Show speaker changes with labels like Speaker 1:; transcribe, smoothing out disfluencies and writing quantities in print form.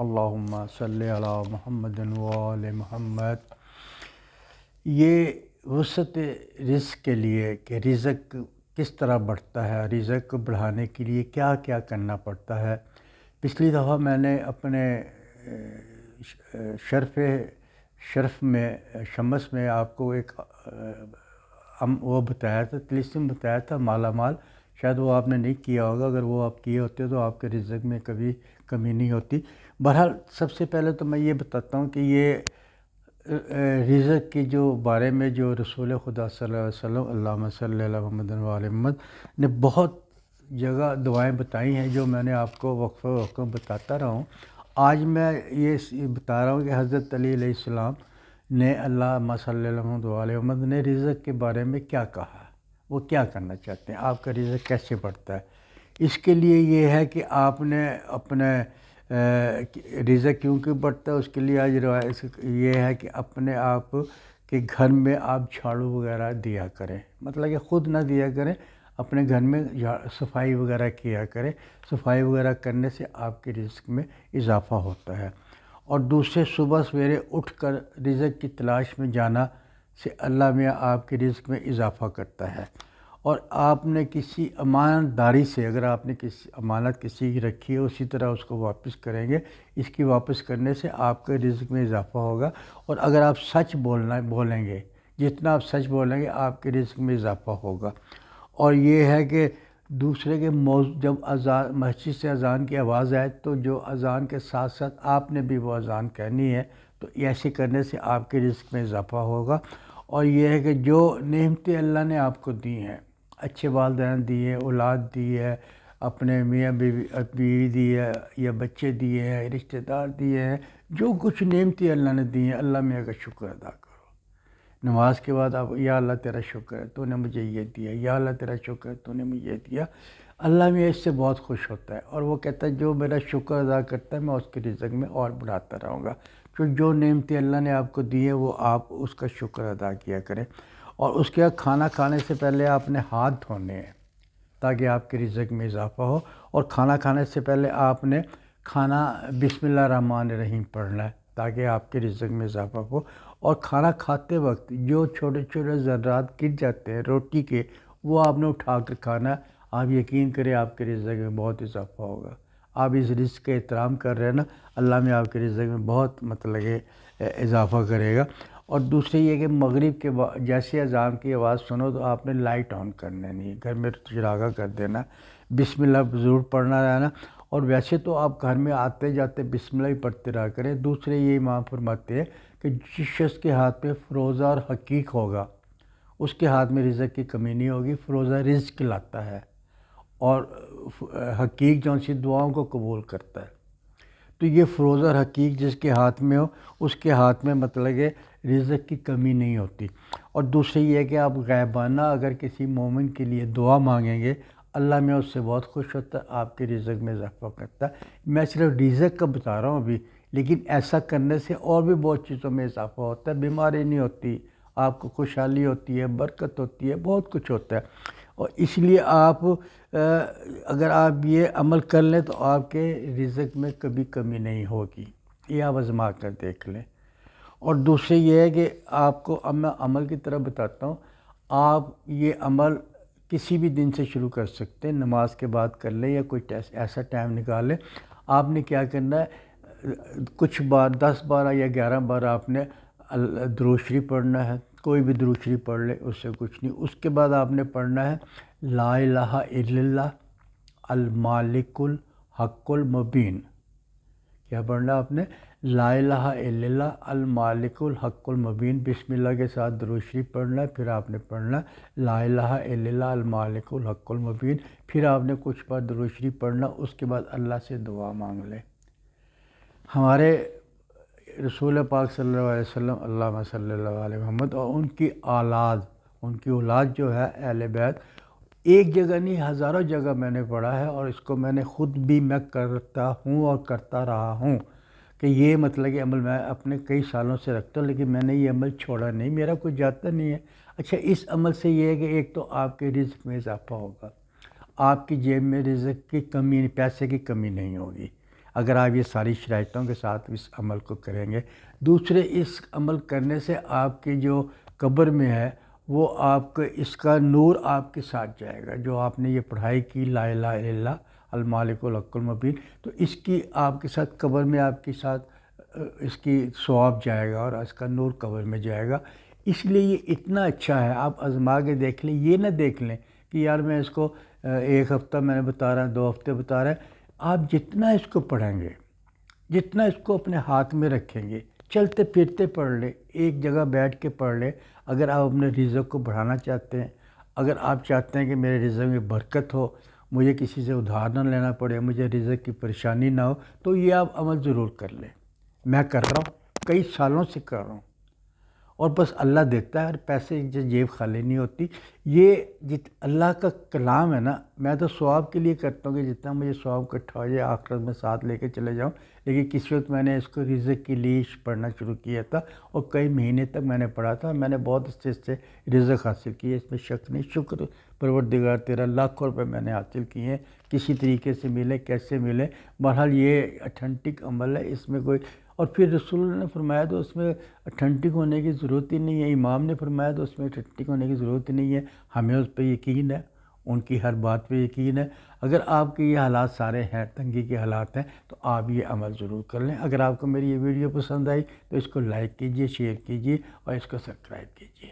Speaker 1: اللہم صلی علی محمد وآل محمد۔ یہ وسعت رزق کے لیے کہ رزق کس طرح بڑھتا ہے، رزق کو بڑھانے کے لیے کیا کیا کرنا پڑتا ہے۔ پچھلی دفعہ میں نے اپنے شرف میں شمس میں آپ کو ایک وہ بتایا تھا، طلسم بتایا تھا مالا مال، شاید وہ آپ نے نہیں کیا ہوگا، اگر وہ آپ کیے ہوتے تو آپ کے رزق میں کبھی کمی نہیں ہوتی۔ بہرحال سب سے پہلے تو میں یہ بتاتا ہوں کہ یہ رزق کے جو بارے میں جو رسول خدا صلی اللہ علیہ وسلم اللہم صلی علی محمد وآل محمد نے بہت جگہ دعائیں بتائی ہیں جو میں نے آپ کو وقفہ وقفہ بتاتا رہا ہوں۔ آج میں یہ بتا رہا ہوں کہ حضرت علی علیہ السلام نے اللہم صلی علی محمد وآل محمد نے رزق کے بارے میں کیا کہا، وہ کیا کرنا چاہتے ہیں، آپ کا رزق کیسے بڑھتا ہے۔ اس کے لیے یہ ہے کہ آپ نے اپنے رزق کیونکہ بڑھتا ہے، اس کے لیے آج یہ ہے کہ اپنے آپ کے گھر میں آپ جھاڑو وغیرہ دیا کریں، مطلب کہ خود نہ دیا کریں، اپنے گھر میں صفائی وغیرہ کیا کریں۔ صفائی وغیرہ کرنے سے آپ کے رزق میں اضافہ ہوتا ہے۔ اور دوسرے صبح سویرے اٹھ کر رزق کی تلاش میں جانا سے اللہ میاں آپ کے رزق میں اضافہ کرتا ہے۔ اور آپ نے کسی امانت داری سے، اگر آپ نے کسی امانت کسی کی رکھی ہے اسی طرح اس کو واپس کریں گے، اس کی واپس کرنے سے آپ کے رزق میں اضافہ ہوگا۔ اور اگر آپ سچ بولیں گے، جتنا آپ سچ بولیں گے آپ کے رزق میں اضافہ ہوگا۔ اور یہ ہے کہ دوسرے کے جب مسجد سے اذان کی آواز آئے تو جو اذان کے ساتھ ساتھ آپ نے بھی وہ اذان کہنی ہے، تو ایسے کرنے سے آپ کے رزق میں اضافہ ہوگا۔ اور یہ ہے کہ جو نعمتیں اللہ نے آپ کو دی ہیں، اچھے والدین دیے، اولاد دی ہے، اپنے میاں بیوی دی ہے یا بچے دیے ہیں، رشتہ دار دیے ہیں، جو کچھ نعمتیں اللہ نے دی ہیں، اللہ میاں کا شکر ادا کرو۔ نماز کے بعد آپ یا اللہ تیرا شکر ہے تو نے مجھے یہ دیا، یا اللہ تیرا شکر ہے تو نے مجھے یہ دیا۔ اللہ میاں اس سے بہت خوش ہوتا ہے اور وہ کہتا ہے جو میرا شکر ادا کرتا ہے میں اس کے رزق میں اور بڑھاتا رہوں گا۔ جو نعمتیں اللہ نے آپ کو دی ہیں وہ آپ اس کا شکر ادا کیا کریں۔ اور اس کے بعد کھانا کھانے سے پہلے آپ نے ہاتھ دھونے ہیں تاکہ آپ کے رزق میں اضافہ ہو۔ اور کھانا کھانے سے پہلے آپ نے کھانا بسم اللہ الرحمن الرحیم پڑھنا ہے تاکہ آپ کے رزق میں اضافہ ہو۔ اور کھانا کھاتے وقت جو چھوٹے چھوٹے ذرات گر جاتے ہیں روٹی کے، وہ آپ نے اٹھا کر کھانا ہے۔ آپ یقین کریں آپ کے رزق میں بہت اضافہ ہوگا۔ آپ اس رزق کا احترام کر رہے ہیں نا، اللہ میں آپ کے رزق میں بہت اضافہ کرے گا۔ اور دوسرے یہ کہ مغرب کے جیسے اذان کی آواز سنو تو آپ نے لائٹ آن کرنا نہیں، گھر میں چراغا کر دینا، بسم اللہ ضرور پڑھنا رہنا۔ اور ویسے تو آپ گھر میں آتے جاتے بسم اللہ ہی پڑھتے رہا کریں۔ دوسرے یہ امام فرماتے ہیں کہ جس شخص کے ہاتھ میں فروزہ اور حقیق ہوگا اس کے ہاتھ میں رزق کی کمی نہیں ہوگی۔ فروزہ رزق لاتا ہے اور حقیق جو سی دعاؤں کو قبول کرتا ہے۔ تو یہ فروزہ اور حقیق جس کے ہاتھ میں ہو اس کے ہاتھ میں مطلب کہ رزق کی کمی نہیں ہوتی۔ اور دوسرے یہ ہے کہ آپ غیبانہ اگر کسی مومن کے لیے دعا مانگیں گے اللہ میں اس سے بہت خوش ہوتا ہے، آپ کے رزق میں اضافہ کرتا ہے۔ میں صرف رزق کا بتا رہا ہوں ابھی، لیکن ایسا کرنے سے اور بھی بہت چیزوں میں اضافہ ہوتا ہے۔ بیماری نہیں ہوتی، آپ کو خوشحالی ہوتی ہے، برکت ہوتی ہے، بہت کچھ ہوتا ہے۔ اور اس لیے آپ اگر آپ یہ عمل کر لیں تو آپ کے رزق میں کبھی کمی نہیں ہوگی، یہ آپ آزما کر دیکھ لیں۔ اور دوسرے یہ ہے کہ آپ کو اب میں عمل کی طرف بتاتا ہوں۔ آپ یہ عمل کسی بھی دن سے شروع کر سکتے ہیں، نماز کے بعد کر لیں یا کوئی ایسا ٹائم نکال لیں۔ آپ نے کیا کرنا ہے، کچھ بار 10 بار یا 11 بار آپ نے درود شریف پڑھنا ہے، کوئی بھی درود شریف پڑھ لے اس سے کچھ نہیں۔ اس کے بعد آپ نے پڑھنا ہے لا الہ الا اللہ المالک الحق المبین۔ کیا پڑھنا آپ نے؟ لا الہ الا اللہ المالک الحق المبین۔ بسم اللہ کے ساتھ درود شریف پڑھنا ہے، پھر آپ نے پڑھنا لا الہ الا اللہ المالک الحق المبین، پھر آپ نے کچھ بار درود شریف پڑھنا، اس کے بعد اللہ سے دعا مانگ لیں۔ ہمارے رسول پاک صلی اللہ علیہ وسلم اللہم صلی اللہ علیہ محمد اور ان کی اولاد جو ہے اہل بیت، ایک جگہ نہیں ہزاروں جگہ میں نے پڑھا ہے، اور اس کو میں نے خود بھی میں کرتا ہوں اور کرتا رہا ہوں کہ یہ مطلب کہ عمل میں اپنے کئی سالوں سے رکھتا ہوں، لیکن میں نے یہ عمل چھوڑا نہیں، میرا کوئی جاتا نہیں ہے۔ اچھا، اس عمل سے یہ ہے کہ ایک تو آپ کے رزق میں اضافہ ہوگا، آپ کی جیب میں رزق کی کمی، پیسے کی کمی نہیں ہوگی۔ اگر آپ یہ ساری شرائطوں کے ساتھ اس عمل کو کریں گے۔ دوسرے، اس عمل کرنے سے آپ کی جو قبر میں ہے وہ آپ کو اس کا نور آپ کے ساتھ جائے گا، جو آپ نے یہ پڑھائی کی لا الہ الا اللہ المالک الحق المبین، تو اس کی آپ کے ساتھ قبر میں آپ کے ساتھ اس کی ثواب جائے گا اور اس کا نور قبر میں جائے گا۔ اس لیے یہ اتنا اچھا ہے، آپ آزما کے دیکھ لیں، یہ نہ دیکھ لیں کہ یار میں اس کو ایک ہفتہ میں نے بتا رہا ہے، 2 ہفتے بتا رہا ہے۔ آپ جتنا اس کو پڑھیں گے، جتنا اس کو اپنے ہاتھ میں رکھیں گے، چلتے پھرتے پڑھ لیں، ایک جگہ بیٹھ کے پڑھ لیں۔ اگر آپ اپنے رزق کو بڑھانا چاہتے ہیں، اگر آپ چاہتے ہیں کہ میرے رزق میں برکت ہو، مجھے کسی سے ادھار نہ لینا پڑے، مجھے رزق کی پریشانی نہ ہو، تو یہ آپ عمل ضرور کر لیں۔ میں کر رہا ہوں، کئی سالوں سے کر رہا ہوں، اور بس اللہ دیکھتا ہے، اور پیسے جیب خالی نہیں ہوتی۔ یہ اللہ کا کلام ہے نا، میں تو ثواب کے لیے کرتا ہوں کہ جتنا مجھے ثواب اکٹھا ہو جائے آخرت میں ساتھ لے کے چلے جاؤں، لیکن کسی وقت میں نے اس کو رزق کے لیے پڑھنا شروع کیا تھا، اور کئی مہینے تک میں نے پڑھا تھا، میں نے بہت اس سے رزق حاصل کیا، اس میں شک نہیں۔ شکر پروردگار تیرا، لاکھوں روپے میں نے حاصل کیے ہیں، کسی طریقے سے ملے، کیسے ملے، بہرحال یہ اتھینٹک عمل ہے، اس میں کوئی، اور پھر رسول اللہ نے فرمایا تو اس میں اتھینٹک ہونے کی ضرورت ہی نہیں ہے، امام نے فرمایا تو اس میں اتھینٹک ہونے کی ضرورت ہی نہیں ہے، ہمیں اس پہ یقین ہے، ان کی ہر بات پہ یقین ہے۔ اگر آپ کے یہ حالات سارے ہیں، تنگی کے حالات ہیں، تو آپ یہ عمل ضرور کر لیں۔ اگر آپ کو میری یہ ویڈیو پسند آئی تو اس کو لائک کیجئے، شیئر کیجئے اور اس کو سبسکرائب کیجئے۔